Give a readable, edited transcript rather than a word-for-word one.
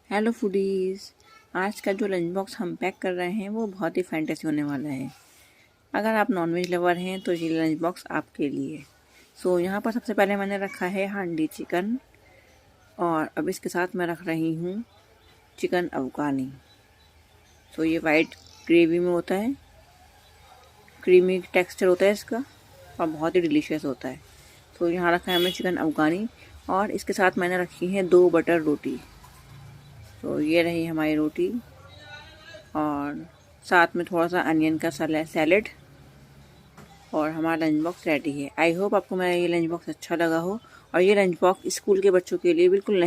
Hello foodies. आज का जो लंच बॉक्स हम पैक कर रहे हैं वो बहुत ही फैंटेसी होने वाला है। अगर आप नॉनवेज लवर हैं तो ये लंच बॉक्स आपके लिए। यहाँ पर सबसे पहले मैंने रखा है हांडी चिकन और अब इसके साथ मैं रख रही हूँ चिकन अफगानी। ये वाइट ग्रेवी में होता है, क्रीमी टेक्सचर होता है इसका और बहुत ही डिलीशियस होता है। यहाँ रखा है हमने चिकन अफगानी और इसके साथ मैंने रखी है 2 बटर रोटी। ये रही हमारी रोटी और साथ में थोड़ा सा अनियन का सैलेड और हमारा लंच बॉक्स रेडी है। आई होप आपको मेरा ये लंच बॉक्स अच्छा लगा हो और ये लंच बॉक्स स्कूल के बच्चों के लिए बिल्कुल नहीं